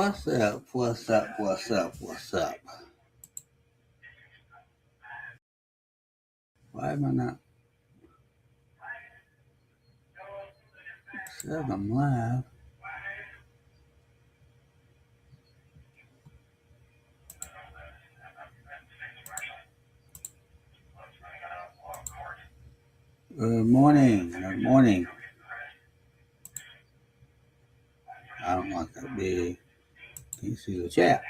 What's up? What's up? What's up? What's up? Why am I not? Says I'm live. Good morning. Good morning. I don't like that big. Can you see the chat?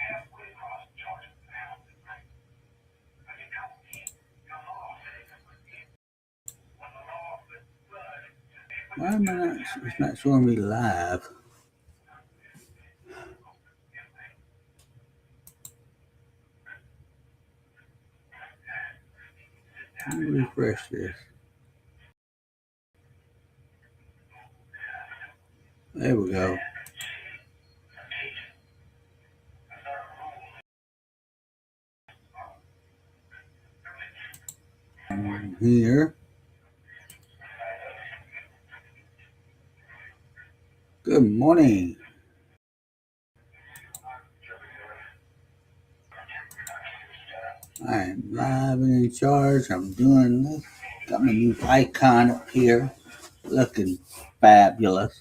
Why am I not? It's not showing me live. Let me refresh this. There we go. Here. Good morning. I am live and in charge. I'm doing this. Got my new icon up here. Looking fabulous.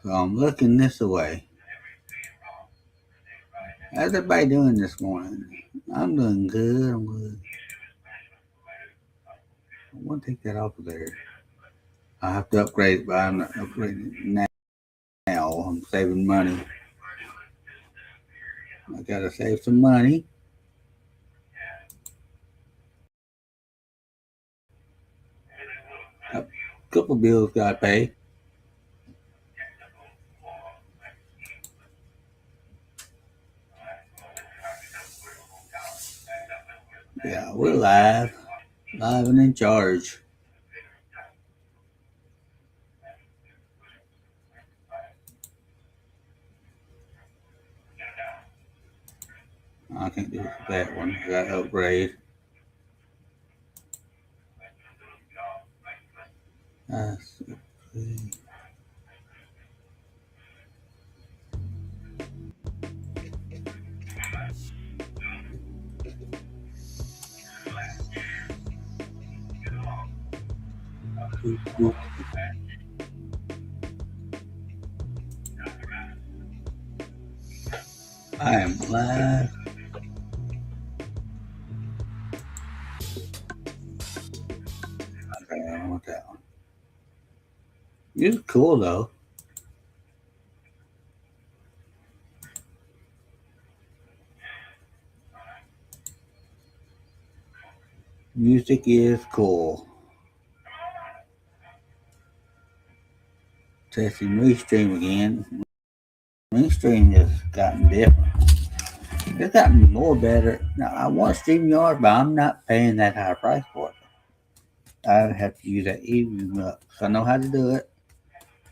So I'm looking this way. How's everybody doing this morning? I'm doing good. I'm good. I want to take that off of there. I have to upgrade it, but I'm not upgrading it now. I'm saving money. I gotta save some money. A couple bills gotta pay. Yeah, we're live and in charge. I can't do that one. I gotta upgrade. I am live. Okay, I don't want that one. It's cool though. Music is cool. Testing Restream again. Restream has gotten different. It's gotten more better. Now, I want StreamYard, but I'm not paying that high price for it. I have to use that evening up. So I know how to do it.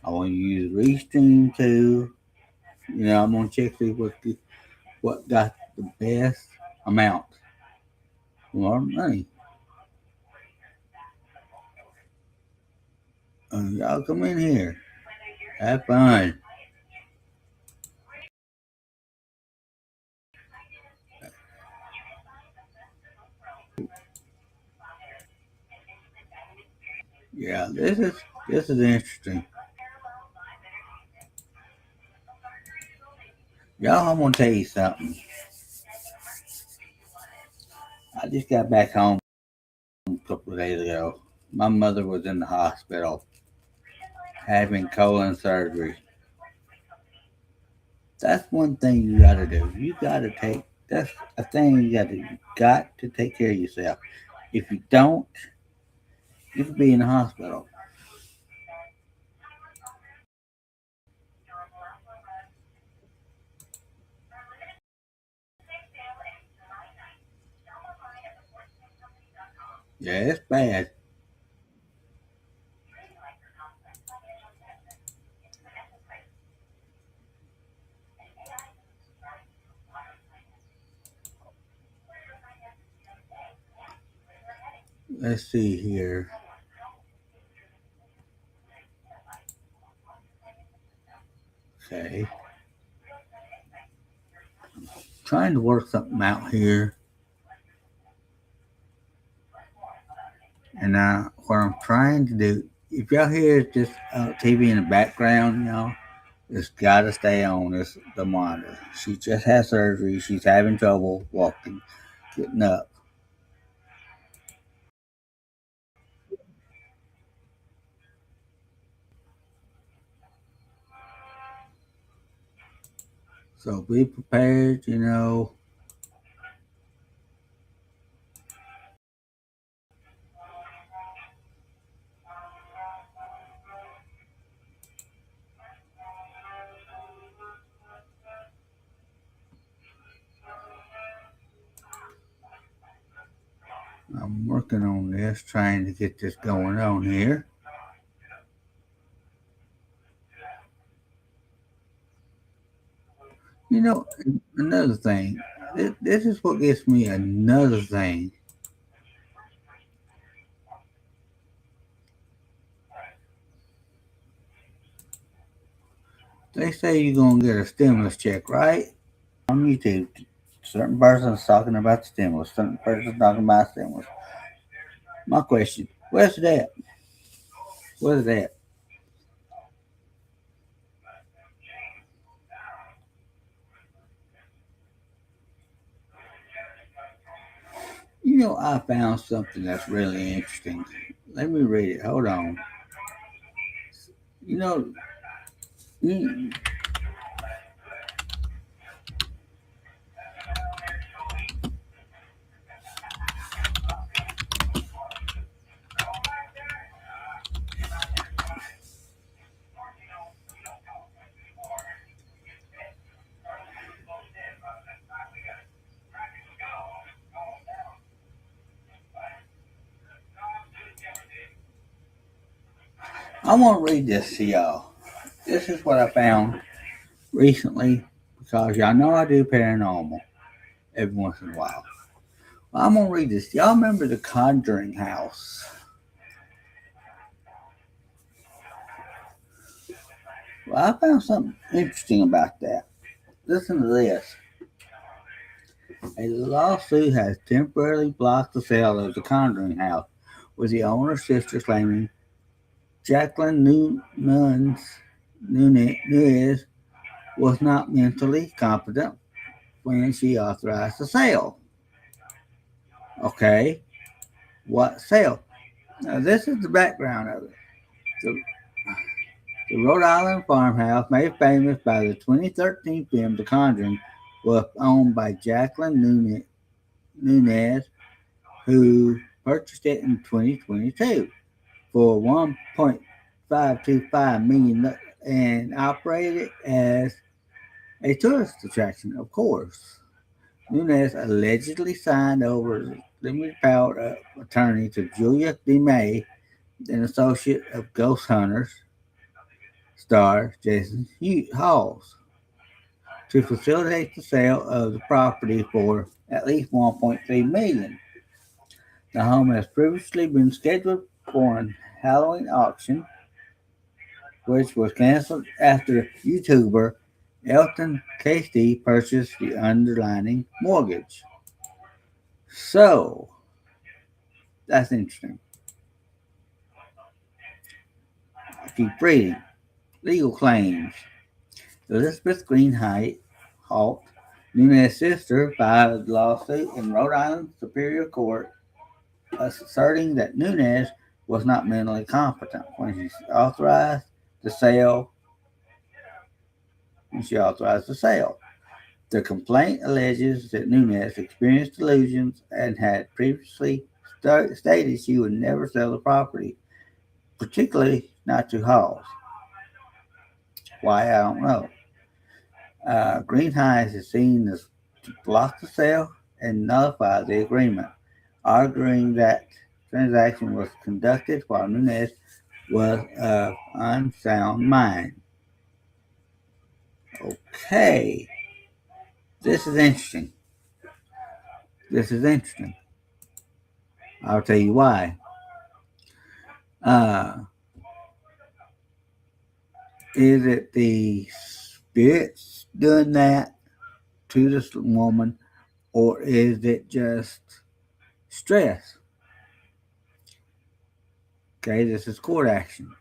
I want to use Restream too. You know, I'm going to check see what got the best amount for our money. Y'all come in here. Have fun. Yeah, this is interesting. Y'all, I'm gonna tell you something. I just got back home a couple of days ago. My mother was in the hospital having colon surgery. That's one thing you gotta do. You gotta take. That's a thing you got to take care of yourself. If you don't, you could be in the hospital. Yeah, it's bad. Let's see here. Okay. Trying to work something out here. And now what I'm trying to do, if y'all hear this TV in the background, y'all, it's got to stay on this the monitor. She just had surgery. She's having trouble walking, getting up. So be prepared, you know. I'm working on this, trying to get this going on here. You know, another thing. This is what gets me another thing. They say you're gonna get a stimulus check, right? On YouTube, certain person's talking about the stimulus, certain person's talking about stimulus. My question: where's that? Where's that? You know, I found something that's really interesting. Let me read it. Hold on. You know, mm, I want to read this to y'all. This is what I found recently because y'all know I do paranormal every once in a while. Well, I'm gonna read this. Y'all remember the Conjuring House? Well, I found something interesting about that. Listen to this. A lawsuit has temporarily blocked the sale of the Conjuring House, with the owner's sister claiming Jacqueline Nunez was not mentally competent when she authorized the sale. Okay, what sale? Now, this is the background of it. The, the Rhode Island farmhouse, made famous by the 2013 film The Conjuring, was owned by Jacqueline Nunez, who purchased it in 2022 for 1.525 million and operated as a tourist attraction, of course. Nunez allegedly signed over limited power of attorney to Julia DeMay, an associate of Ghost Hunters star Jason Halls, to facilitate the sale of the property for at least 1.3 million. The home has previously been scheduled for an Halloween auction, which was canceled after YouTuber Elton Casey purchased the underlying mortgage. So, that's interesting. I keep reading. Legal claims. Elizabeth Greenhite Halt, Nunez's sister, filed a lawsuit in Rhode Island Superior Court asserting that Nunez was not mentally competent the sale when she authorized the sale. The complaint alleges that Nunez experienced delusions and had previously stated she would never sell the property, particularly not to Halls. Why, I don't know. Green Heights is seen as to block the sale and nullify the agreement, arguing that transaction was conducted while Nunez was of unsound mind. Okay, this is interesting. This is interesting. I'll tell you why. Uh, is it the spirits doing that to this woman, or is it just stress? Okay, this is court action.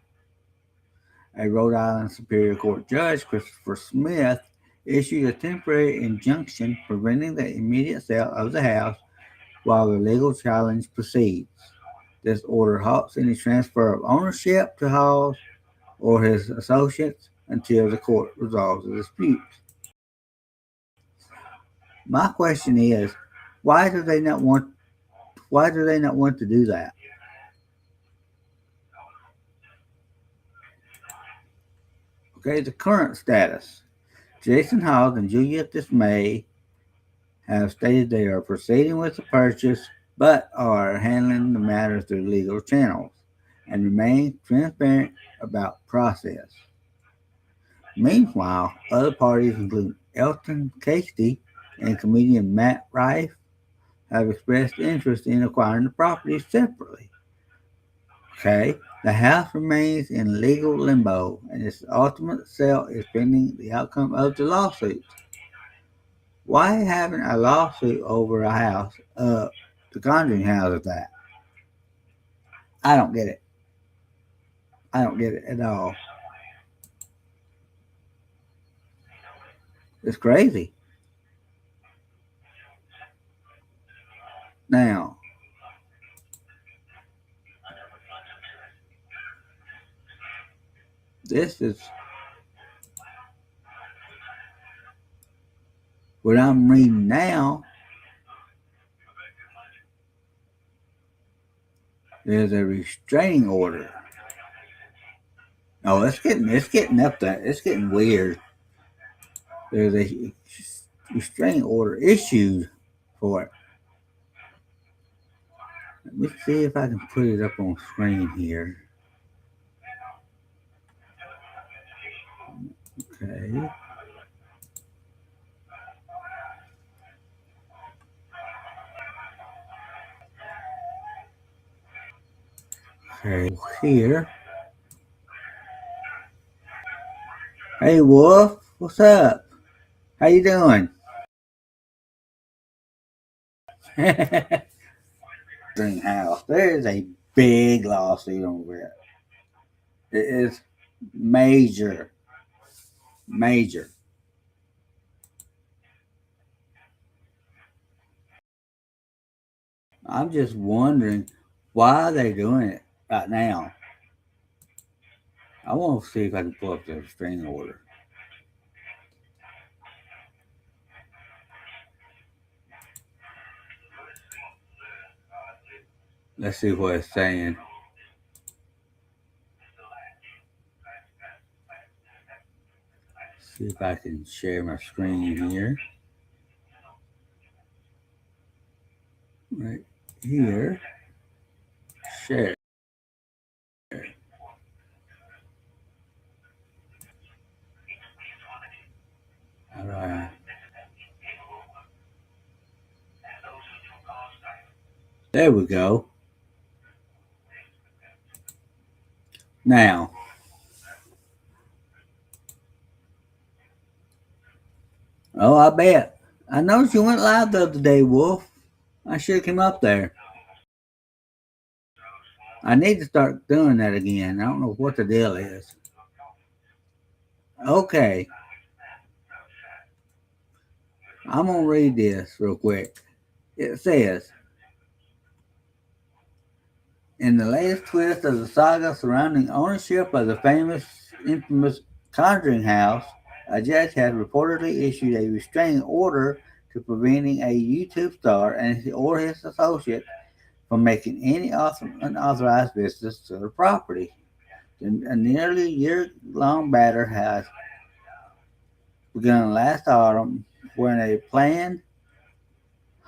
A Rhode Island Superior Court judge, Christopher Smith, issued a temporary injunction preventing the immediate sale of the house while the legal challenge proceeds. This order halts any transfer of ownership to Hawes or his associates until the court resolves the dispute. My question is, why do they not want to do that? Okay, the current status. Jason Hawes and Juliet Dismay have stated they are proceeding with the purchase but are handling the matter through legal channels and remain transparent about process. Meanwhile, other parties, including Elton Casey and comedian Matt Rife, have expressed interest in acquiring the property separately. Okay, the house remains in legal limbo, and its ultimate sale is pending the outcome of the lawsuit. Why having a lawsuit over a house, the Conjuring House, at that? I don't get it. I don't get it at all. It's crazy. Now, this is what I'm reading now. There's a restraining order. Oh, it's getting up there. It's getting weird. There's a restraining order issued for it. Let me see if I can put it up on screen here. Okay. Okay, here. Hey, Wolf. What's up? How you doing? House. There is a big lawsuit over it. It is major. Major. I'm just wondering why they're doing it right now. I want to see if I can pull up the restraining order. Let's see what it's saying. See if I can share my screen here. Right here. Share. How do I? There we go. Now, oh, I bet. I noticed you went live the other day, Wolf. I should have come up there. I need to start doing that again. I don't know what the deal is. Okay. I'm going to read this real quick. It says, in the latest twist of the saga surrounding ownership of the infamous Conjuring House, a judge has reportedly issued a restraining order to preventing a YouTube star or his associate from making any unauthorized visits to the property. A nearly year-long battle has begun last autumn when a planned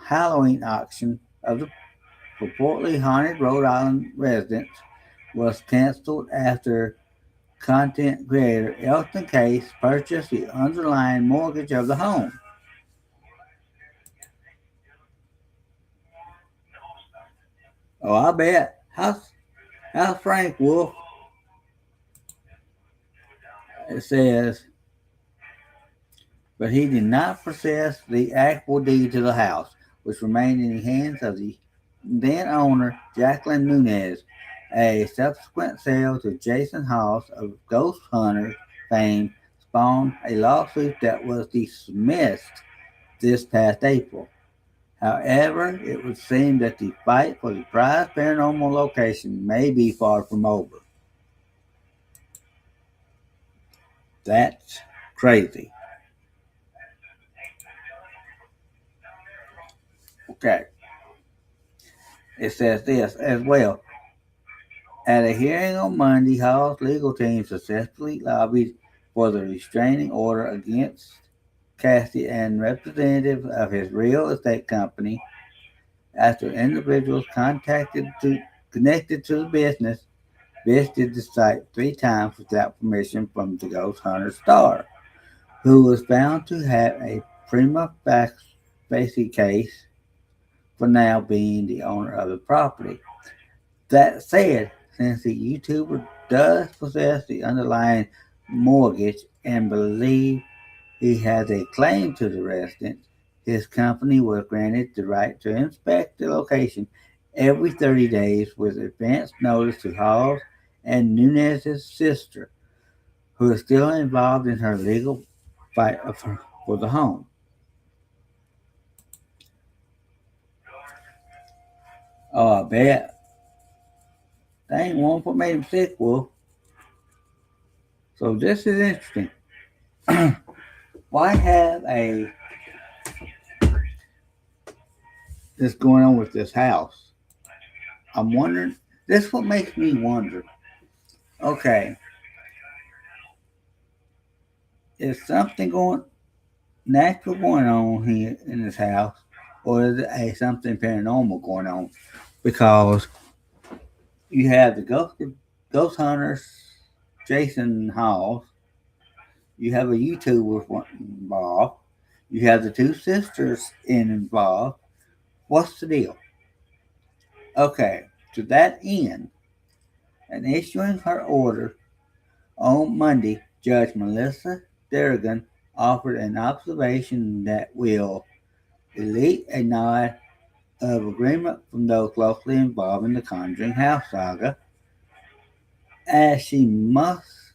Halloween auction of the purportedly haunted Rhode Island residence was canceled after content creator Elton Case purchased the underlying mortgage of the home. Oh, I bet. How's Frank, Wolf? It says, but he did not possess the actual deed to the house, which remained in the hands of the then owner, Jacqueline Nunez. A subsequent sale to Jason House of Ghost Hunters fame spawned a lawsuit that was dismissed this past April. However, it would seem that the fight for the prized paranormal location may be far from over. That's crazy. Okay. It says this as well. At a hearing on Monday, Hall's legal team successfully lobbied for the restraining order against Cassie and representatives of his real estate company after individuals connected to the business visited the site 3 times without permission from the ghost hunter star, who was found to have a prima facie case for now being the owner of the property. That said, since the YouTuber does possess the underlying mortgage and believe he has a claim to the residence, his company was granted the right to inspect the location every 30 days with advance notice to Halls and Nunez's sister, who is still involved in her legal fight for the home. Oh, I bet. They ain't one for made him sick, Wolf. So this is interesting. Why have a this going on with this house? I'm wondering. This is what makes me wonder. Okay, is something going natural going on here in this house, or is it something paranormal going on? Because you have the ghost hunters, Jason Hall. You have a YouTuber involved. You have the two sisters involved. What's the deal? Okay, to that end, in issuing her order on Monday, Judge Melissa Derrigan offered an observation that will elicit a nod of agreement from those closely involved in the Conjuring House saga, as she musted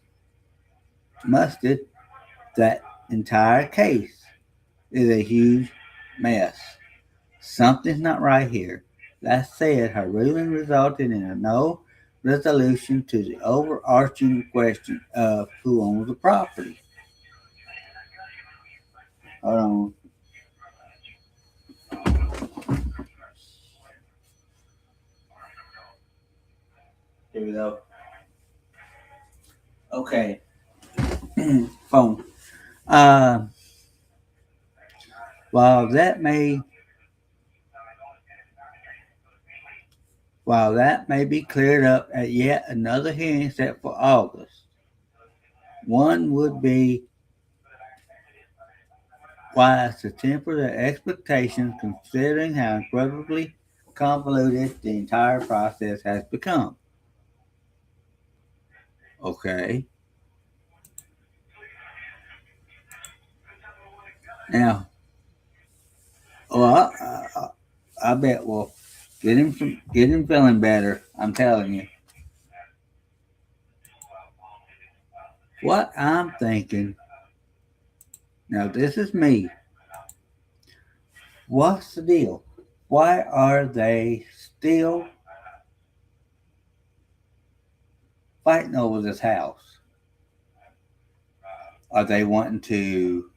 that entire case is a huge mess. Something's not right here. That said, her ruling resulted in a no resolution to the overarching question of who owns the property. Hold on. Here we go. Okay. Phone. Uh, while that may while that may be cleared up at yet another hearing set for August, one would be wise to temper their expectations considering how incredibly convoluted the entire process has become. Okay. Now, well, I bet we'll get him feeling better. I'm telling you. What I'm thinking now, this is me. What's the deal? Why are they still fighting over this house? Are they wanting to?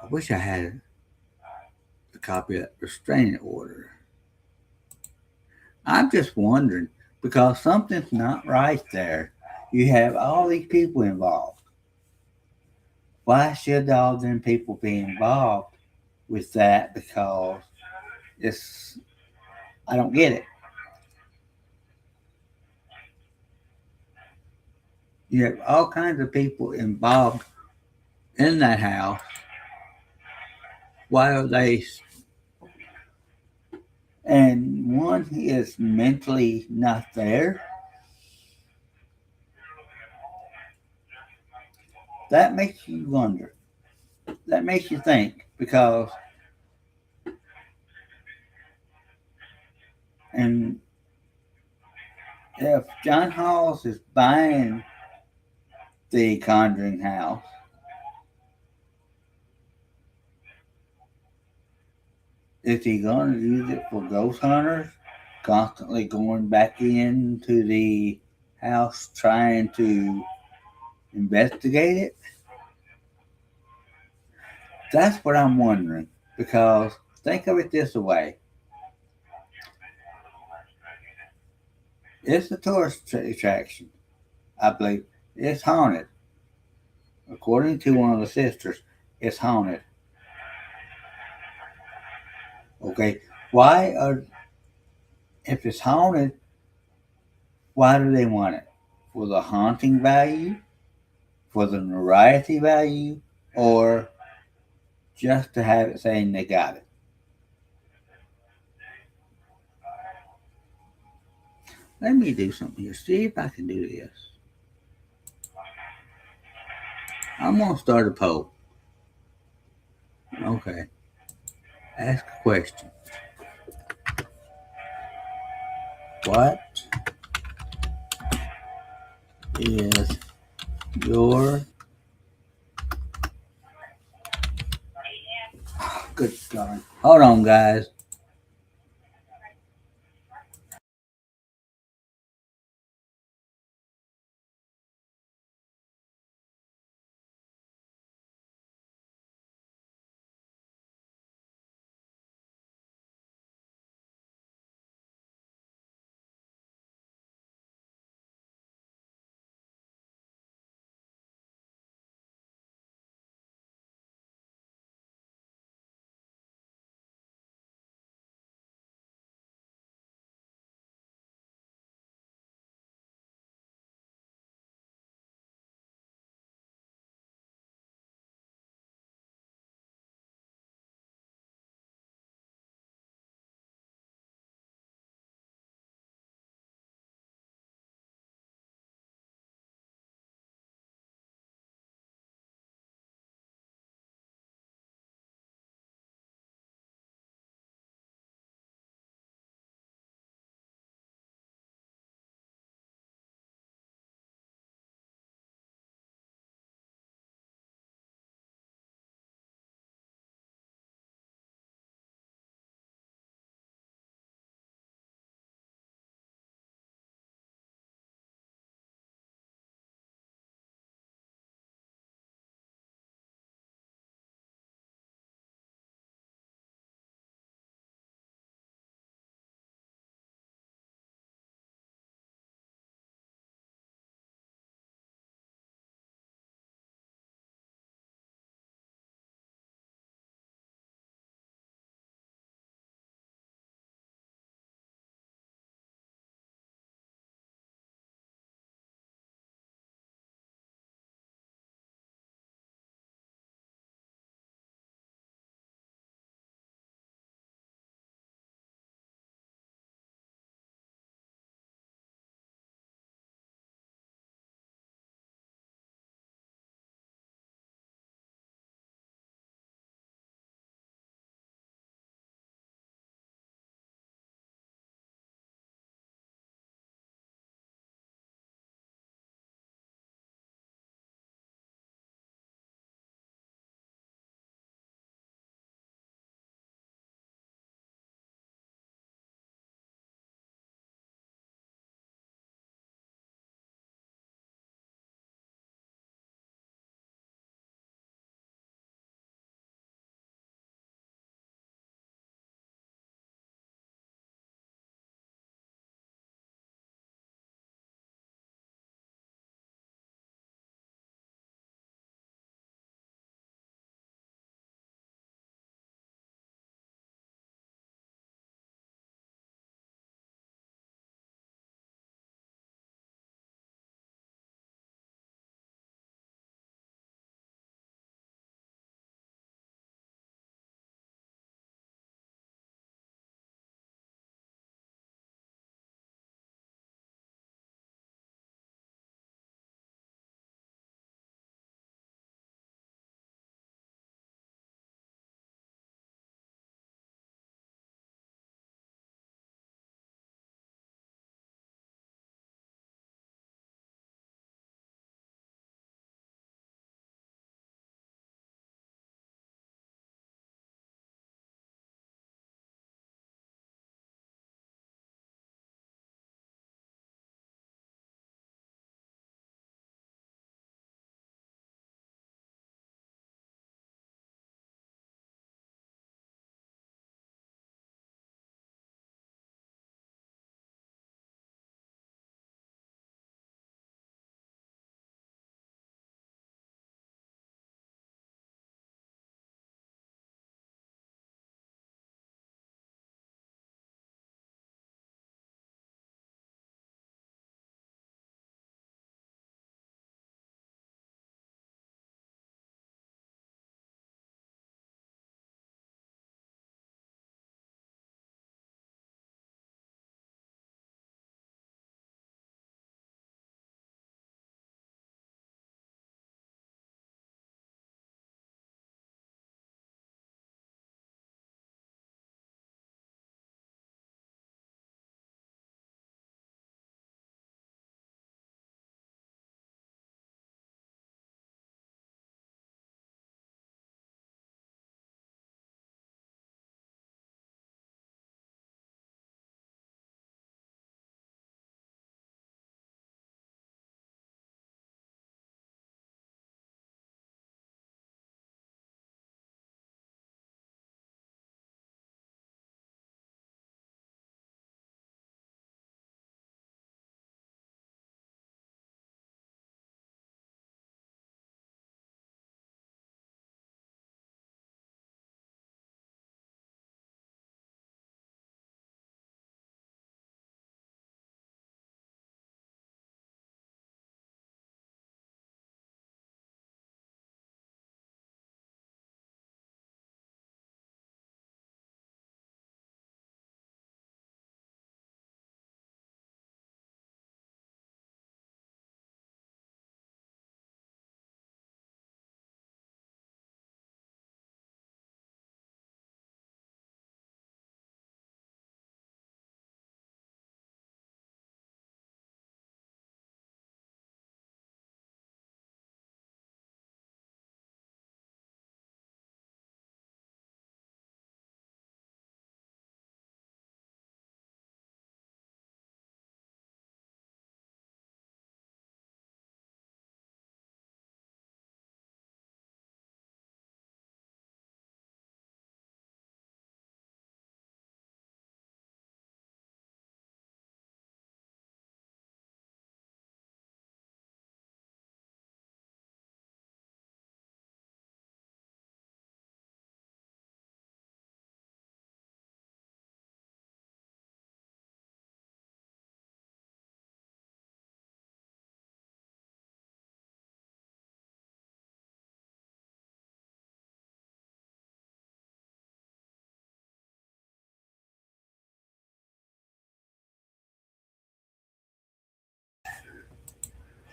I wish I had a copy of that restraining order. I'm just wondering because something's not right there. You have all these people involved. Why should all them people be involved with that? Because it's I don't get it. You have all kinds of people involved in that house. Why are they? And one is mentally not there. That makes you wonder. That makes you think because, and if John Halls is buying the Conjuring house, is he going to use it for ghost hunters? Constantly going back into the house trying to investigate it? That's what I'm wondering. Because think of it this way, it's a tourist attraction, I believe. It's haunted. According to one of the sisters, it's haunted. Okay, why are, if it's haunted, why do they want it? For the haunting value? For the notoriety value? Or just to have it saying they got it? Let me do something here. See if I can do this. I'm going to start a poll. Okay. Ask a question. What is your good God? Hold on, guys.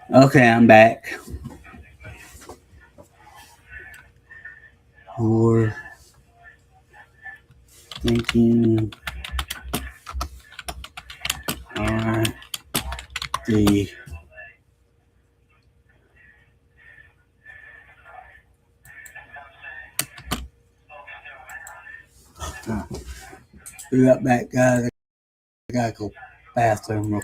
Okay, I'm back. We're thinking are the be right back, guys. I gotta go bathroom real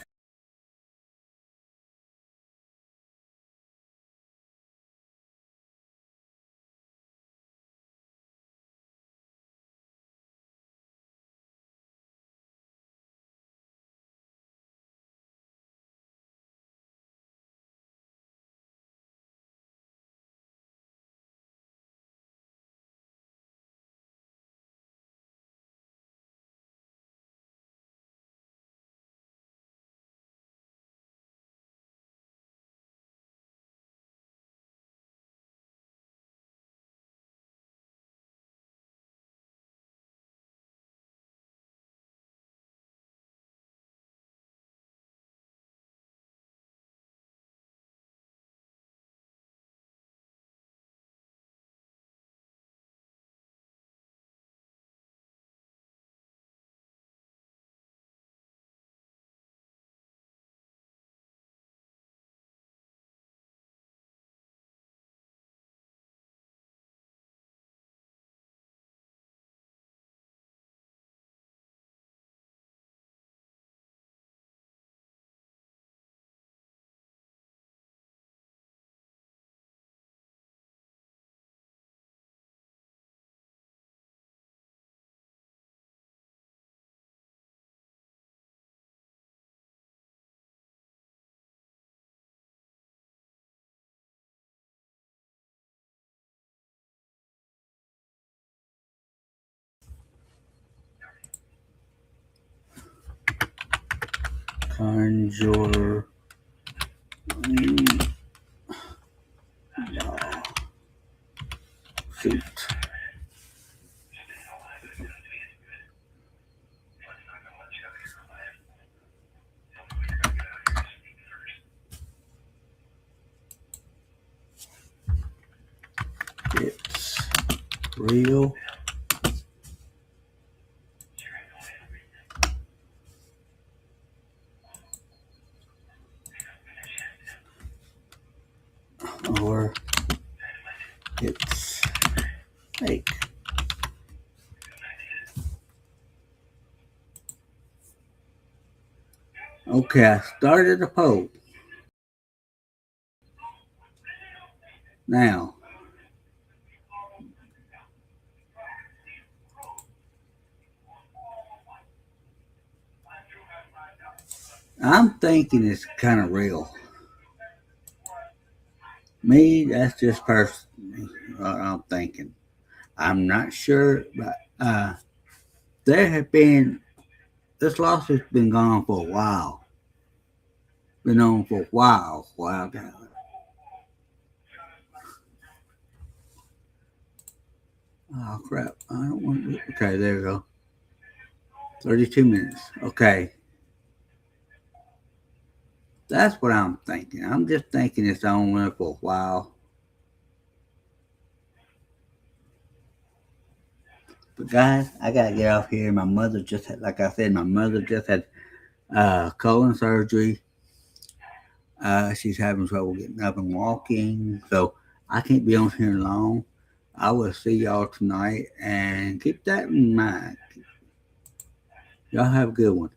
conjure suit it's real or it's fake. Okay, I started a poll. Now, I'm thinking it's kind of real. Me, that's just personally what I'm thinking. I'm not sure, but there have been this lawsuit's been going on for a while. Been on for a while. Wow. Oh crap! I don't want to. Okay, there we go. 32 minutes. Okay, that's what I'm thinking. I'm just thinking it's on there for a while. But guys, I gotta get off here. My mother just had, like I said, my mother just had colon surgery. She's having trouble getting up and walking, so I can't be on here long. I will see y'all tonight, and keep that in mind. Y'all have a good one.